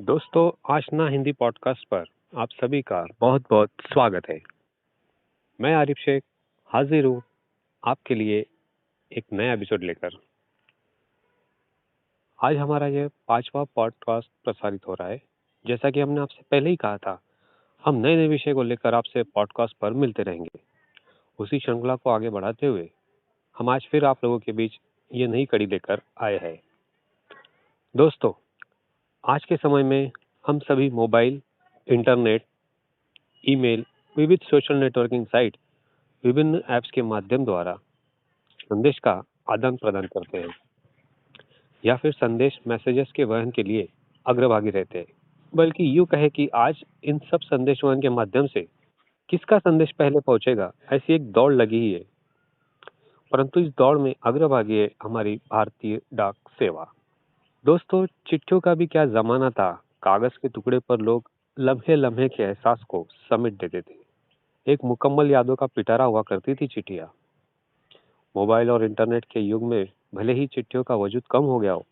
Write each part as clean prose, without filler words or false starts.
दोस्तों, आशना हिंदी पॉडकास्ट पर आप सभी का बहुत बहुत स्वागत है। मैं आरिफ शेख हाजिर हूँ आपके लिए एक नया एपिसोड लेकर। आज हमारा ये 5वां पॉडकास्ट प्रसारित हो रहा है। जैसा कि हमने आपसे पहले ही कहा था, हम नए नए विषय को लेकर आपसे पॉडकास्ट पर मिलते रहेंगे। उसी श्रृंखला को आगे बढ़ाते हुए हम आज फिर आप लोगों के बीच ये नई कड़ी लेकर आए हैं। दोस्तों, आज के समय में हम सभी मोबाइल, इंटरनेट, ईमेल, विविध सोशल नेटवर्किंग साइट, विभिन्न ऐप्स के माध्यम द्वारा संदेश का आदान प्रदान करते हैं या फिर संदेश मैसेजेस के वहन के लिए अग्रभागी रहते हैं। बल्कि यूं कहे कि आज इन सब संदेश वहन के माध्यम से किसका संदेश पहले पहुंचेगा, ऐसी एक दौड़ लगी ही है। परंतु इस दौड़ में अग्रभागी है हमारी भारतीय डाक सेवा। दोस्तों, चिट्ठियों का भी क्या जमाना था। कागज के टुकड़े पर लोग लम्हे लम्हे के एहसास को समेट देते थे। एक मुकम्मल यादों का पिटारा हुआ करती थी चिट्ठियां। मोबाइल और इंटरनेट के युग में भले ही चिट्ठियों का वजूद कम हो गया हो,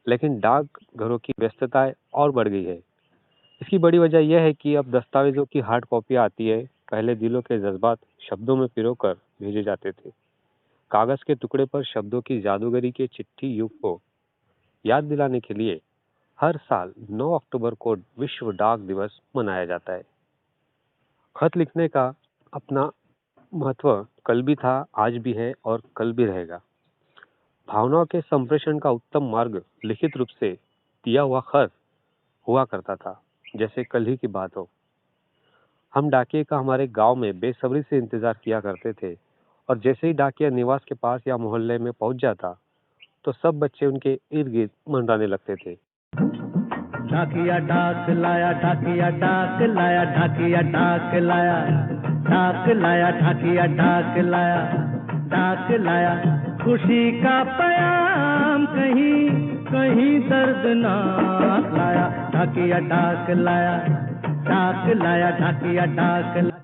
लेकिन डाक घरों की व्यस्तताएं और बढ़ गई है। इसकी बड़ी वजह यह है कि अब दस्तावेजों की हार्ड कॉपियां आती है। पहले दिलों के जज्बात शब्दों में पिरोकर भेजे जाते थे। कागज के टुकड़े पर शब्दों की जादूगरी के चिट्ठी युग को याद दिलाने के लिए हर साल 9 अक्टूबर को विश्व डाक दिवस मनाया जाता है। खत लिखने का अपना महत्व कल भी था, आज भी है और कल भी रहेगा। भावनाओं के संप्रेषण का उत्तम मार्ग लिखित रूप से दिया हुआ खत हुआ करता था, जैसे कल ही की बात हो। हम डाकिये का हमारे गांव में बेसब्री से इंतजार किया करते थे और जैसे ही डाकिया निवास के पास या मोहल्ले में पहुंच जाता तो सब बच्चे उनके इर्द गिर्द मंडराने लगते थे। ढाकिया डाक लाया, ढाकिया डाक लाया, ढाकिया डाक लाया, डाक लाया, ढाकिया डाक लाया, डाक लाया, खुशी का पैगाम कहीं कहीं दर्दनाक लाया, ढाकिया डाक लाया, डाक लाया, ढाकिया डाक लाया।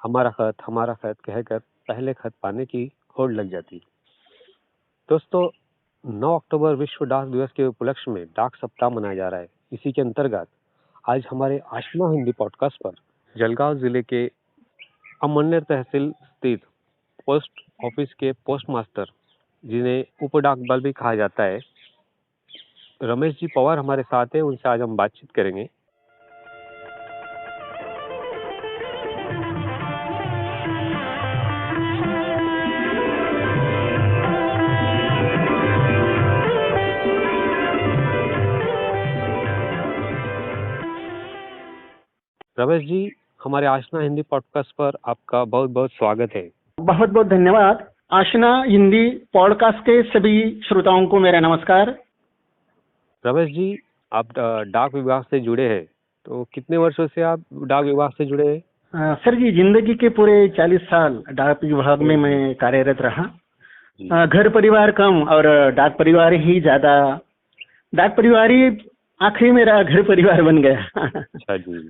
हमारा खत कहकर पहले खत पाने की होड़ लग जाती। दोस्तों, 9 अक्टूबर विश्व डाक दिवस के उपलक्ष्य में डाक सप्ताह मनाया जा रहा है। इसी के अंतर्गत आज हमारे आशना हिंदी पॉडकास्ट पर जलगांव जिले के अमनेर तहसील स्थित पोस्ट ऑफिस के पोस्ट मास्टर, जिन्हें उप डाक बल भी कहा जाता है, रमेश जी पवार हमारे साथ हैं। उनसे आज हम बातचीत करेंगे। रमेश जी, हमारे आशना हिंदी पॉडकास्ट पर आपका बहुत बहुत स्वागत है। बहुत बहुत धन्यवाद। आशना हिंदी पॉडकास्ट के सभी श्रोताओं को मेरा नमस्कार। रमेश जी, आप डाक विभाग से जुड़े हैं, तो कितने वर्षों से आप डाक विभाग से जुड़े हैं? सर जी, जिंदगी के पूरे 40 साल डाक विभाग में मैं कार्यरत रहा। घर परिवार कम और डाक परिवार ही ज्यादा। डाक परिवार ही आखिरी मेरा घर परिवार बन गया। अच्छा जी।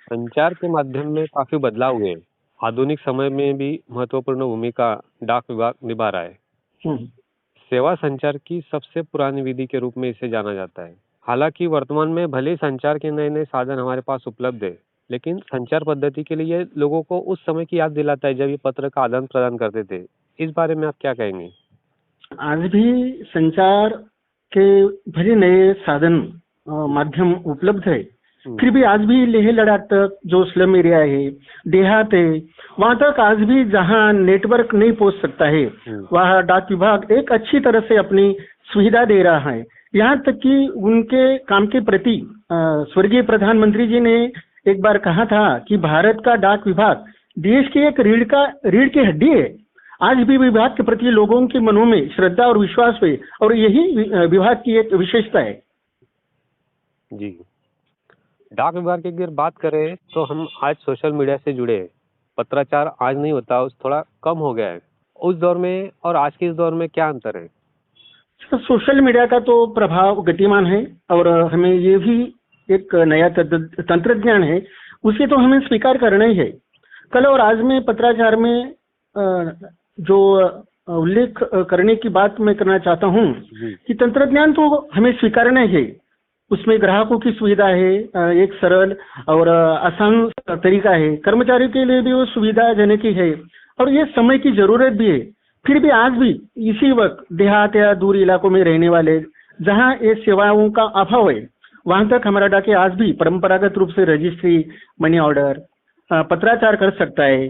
संचार के माध्यम में काफी बदलाव हुए। आधुनिक समय में भी महत्वपूर्ण भूमिका डाक विभाग निभा रहा है। सेवा संचार की सबसे पुरानी विधि के रूप में इसे जाना जाता है। हालांकि वर्तमान में भले संचार के नए नए साधन हमारे पास उपलब्ध है, लेकिन संचार पद्धति के लिए लोगों को उस समय की याद दिलाता है जब ये पत्र का आदान प्रदान करते थे। इस बारे में आप क्या कहेंगे? आज भी संचार के भले नए साधन माध्यम उपलब्ध है, फिर भी आज भी लेह लद्दाख तक जो स्लम एरिया है, देहात है, वहां तक आज भी जहां नेटवर्क नहीं पहुंच सकता है, वहां डाक विभाग एक अच्छी तरह से अपनी सुविधा दे रहा है। यहाँ तक कि उनके काम के प्रति स्वर्गीय प्रधानमंत्री जी ने एक बार कहा था कि भारत का डाक विभाग देश की एक रीढ़ की हड्डी है। आज भी विभाग के प्रति लोगों के मनों में श्रद्धा और विश्वास है और यही विभाग की एक विशेषता है। जी, डाक विभाग की अगर बात करें तो हम आज सोशल मीडिया से जुड़े हैं। पत्राचार आज नहीं होता, उस थोड़ा कम हो गया है। उस दौर में और आज के इस दौर में क्या अंतर है? सोशल मीडिया का तो प्रभाव गतिमान है और हमें ये भी एक नया तंत्रज्ञान है, उसे तो हमें स्वीकार करना ही है। कल और आज में पत्राचार में जो उल्लेख करने की बात मैं करना चाहता हूँ जी। कि तंत्रज्ञान तो हमें स्वीकारना है, उसमें ग्राहकों की सुविधा है, एक सरल और आसान तरीका है, कर्मचारियों के लिए भी वो सुविधाजनक ही है और ये समय की जरूरत भी है। फिर भी आज भी इसी वक्त देहात या दूर इलाकों में रहने वाले जहाँ ये सेवाओं का अभाव है, वहां तक हमारा डाकिया आज भी परंपरागत रूप से रजिस्ट्री, मनी ऑर्डर, पत्राचार कर सकता है,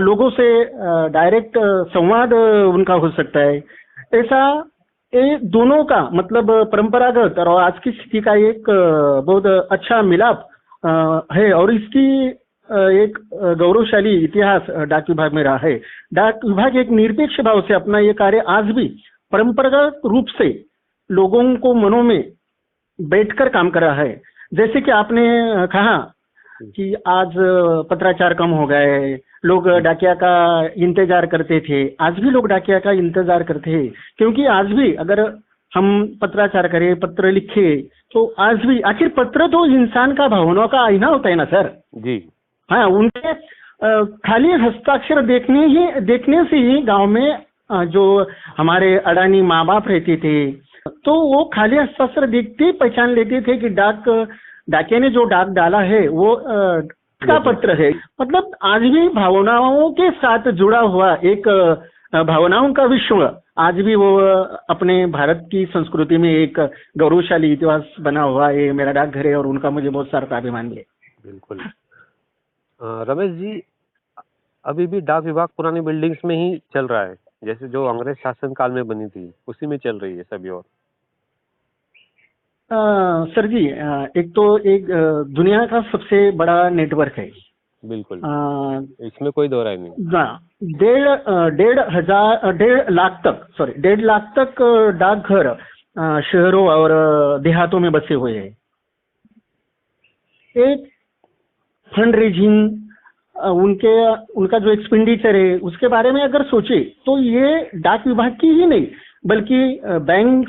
लोगों से डायरेक्ट संवाद उनका हो सकता है। ऐसा ये दोनों का मतलब परंपरागत और आज की स्थिति का एक बहुत अच्छा मिलाप है और इसकी एक गौरवशाली इतिहास डाक विभाग में रहा है। डाक विभाग एक निरपेक्ष भाव से अपना ये कार्य आज भी परंपरागत रूप से लोगों को मनों में बैठकर काम कर रहा है। जैसे कि आपने कहा कि आज पत्राचार कम हो गए, लोग डाकिया का इंतजार करते थे, आज भी लोग डाकिया का इंतजार करते हैं, क्योंकि आज भी अगर हम पत्राचार करें, पत्र लिखे, तो आज भी आखिर पत्र तो इंसान का भावनाओं का आईना होता है ना सर जी। हाँ, उनके खाली हस्ताक्षर देखने से ही गांव में जो हमारे अडानी माँ बाप रहते थे, तो वो खाली हस्ताक्षर देखते ही पहचान लेते थे कि डाकिया ने जो डाक डाला है वो का पत्र है। मतलब आज भी भावनाओं के साथ जुड़ा हुआ एक भावनाओं का विश्व आज भी वो अपने भारत की संस्कृति में एक गौरवशाली इतिहास बना हुआ है। मेरा डाकघर है और उनका मुझे बहुत सारा अभिमान है। बिल्कुल। रमेश जी, अभी भी डाक विभाग पुरानी बिल्डिंग्स में ही चल रहा है, जैसे जो अंग्रेज शासन काल में बनी थी उसी में चल रही है सभी। और सर जी, एक तो एक दुनिया का सबसे बड़ा नेटवर्क है। बिल्कुल, इसमें कोई दो राय नहीं। 1.5 लाख तक डाकघर शहरों और देहातों में बसे हुए हैं। एक फंड रेजिंग उनका जो एक्सपेंडिचर है उसके बारे में अगर सोचे तो ये डाक विभाग की ही नहीं बल्कि बैंक,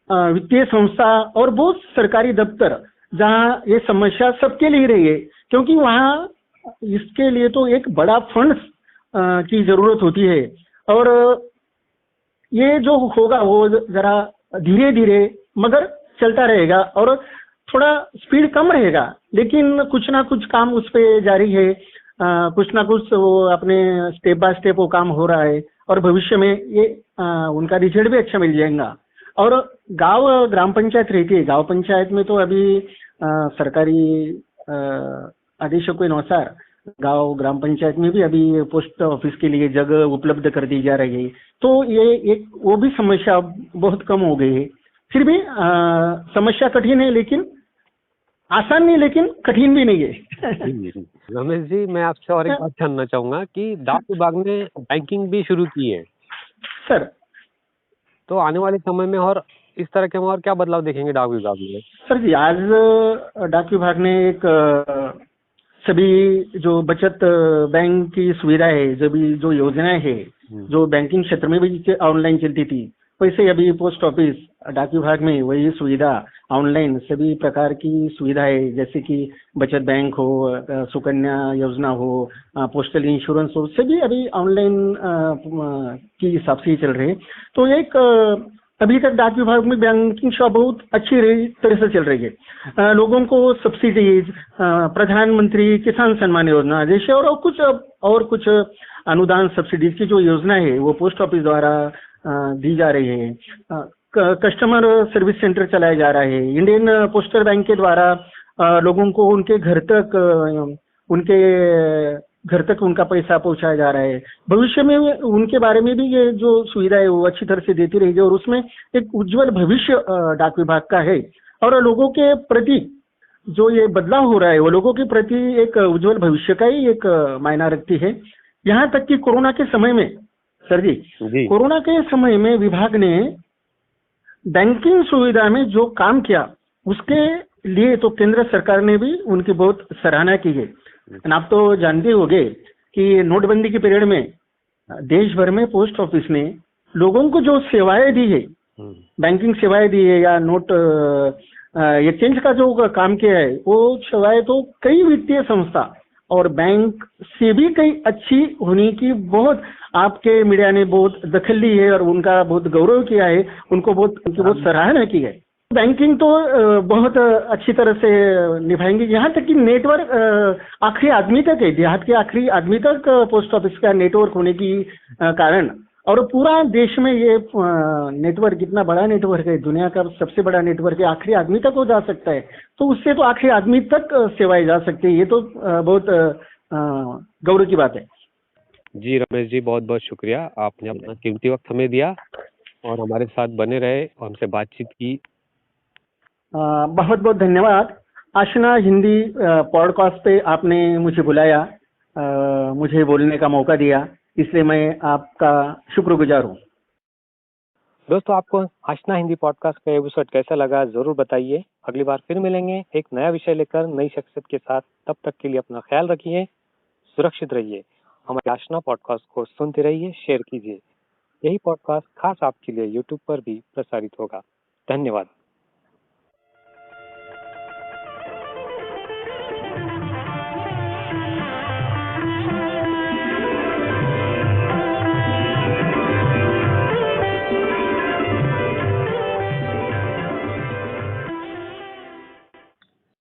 वित्तीय संस्था और बहुत सरकारी दफ्तर जहां ये समस्या सबके लिए रही है, क्योंकि वहां इसके लिए तो एक बड़ा फंड की जरूरत होती है और ये जो होगा वो जरा धीरे धीरे मगर चलता रहेगा और थोड़ा स्पीड कम रहेगा, लेकिन कुछ ना कुछ काम उस पे जारी है, कुछ ना कुछ वो अपने स्टेप बाय स्टेप वो काम हो रहा है और भविष्य में ये उनका रिजल्ट भी अच्छा मिल जाएगा। और गांव ग्राम पंचायत रहती है, गांव पंचायत में तो अभी सरकारी आदेशों के अनुसार गांव ग्राम पंचायत में भी अभी पोस्ट ऑफिस के लिए जगह उपलब्ध कर दी जा रही है, तो ये एक वो भी समस्या बहुत कम हो गई है। फिर भी समस्या कठिन है, लेकिन आसान नहीं, लेकिन कठिन भी नहीं है। रमेश जी, मैं आपसे और एक बात जानना चाहूंगा कि डाक विभाग ने बैंकिंग भी शुरू की है सर, तो आने वाले समय में और इस तरह के और क्या बदलाव देखेंगे डाक विभाग में? सर जी, आज डाक विभाग ने एक सभी जो बचत बैंक की सुविधा है, जो योजनाएं है, जो बैंकिंग क्षेत्र में भी ऑनलाइन चलती थी, वैसे अभी पोस्ट ऑफिस डाक विभाग में वही सुविधा ऑनलाइन सभी प्रकार की सुविधा है, जैसे कि बचत बैंक हो, सुकन्या योजना हो, पोस्टल इंश्योरेंस हो, सभी अभी ऑनलाइन की हिसाब से ही चल रहे हैं। तो एक अभी तक डाक विभाग में बैंकिंग सेवा बहुत अच्छी तरह से चल रही है। लोगों को सब्सिडीज, प्रधानमंत्री किसान सम्मान योजना जैसे और कुछ अनुदान सब्सिडीज की जो योजना है वो पोस्ट ऑफिस द्वारा दी जा रही है। कस्टमर सर्विस सेंटर चलाया जा रहा है। इंडियन पोस्टल बैंक के द्वारा लोगों को उनके घर तक उनका पैसा पहुंचाया जा रहा है। भविष्य में उनके बारे में भी ये जो सुविधा है वो अच्छी तरह से देती रहेगी और उसमें एक उज्जवल भविष्य डाक विभाग का है। और लोगों के प्रति जो ये बदलाव हो रहा है वो लोगों के प्रति एक उज्जवल भविष्य का ही एक मायना रखती है। यहाँ तक कि कोरोना के समय में सर जी, कोरोना के समय में विभाग ने बैंकिंग सुविधा में जो काम किया उसके लिए तो केंद्र सरकार ने भी उनकी बहुत सराहना की है। आप तो जानते होंगे कि नोटबंदी के पीरियड में देश भर में पोस्ट ऑफिस ने लोगों को जो सेवाएं दी है, बैंकिंग सेवाएं दी है या नोट एक्सचेंज का जो काम किया है, वो सेवाएं तो कई वित्तीय संस्था और बैंक से भी कहीं अच्छी होने की बहुत आपके मीडिया ने बहुत दखल ली है और उनका बहुत गौरव किया है, उनकी बहुत सराहना की है। बैंकिंग तो बहुत अच्छी तरह से निभाएंगे, यहाँ तक कि नेटवर्क आखिरी आदमी तक है, देहात के आखिरी आदमी तक पोस्ट ऑफिस का नेटवर्क होने की कारण, और पूरा देश में ये नेटवर्क इतना बड़ा नेटवर्क है, दुनिया का सबसे बड़ा नेटवर्क है, आखिरी आदमी तक वो जा सकता है, तो उससे तो आखिरी आदमी तक सेवाएं जा सकती है। ये तो बहुत गौरव की बात है। जी रमेश जी, बहुत बहुत शुक्रिया, आपने अपना कीमती वक्त हमें दिया और हमारे साथ बने रहे और हमसे बातचीत की। बहुत बहुत धन्यवाद। आशना हिंदी पॉडकास्ट पे आपने मुझे बुलाया, मुझे बोलने का मौका दिया, इसलिए मैं आपका शुक्रगुजार हूँ। दोस्तों, आपको आशना हिंदी पॉडकास्ट का एपिसोड कैसा लगा जरूर बताइए। अगली बार फिर मिलेंगे एक नया विषय लेकर नई शख्सियत के साथ। तब तक के लिए अपना ख्याल रखिए, सुरक्षित रहिए। हमारे आशना पॉडकास्ट को सुनते रहिए, शेयर कीजिए। यही पॉडकास्ट खास आपके लिए यूट्यूब पर भी प्रसारित होगा। धन्यवाद।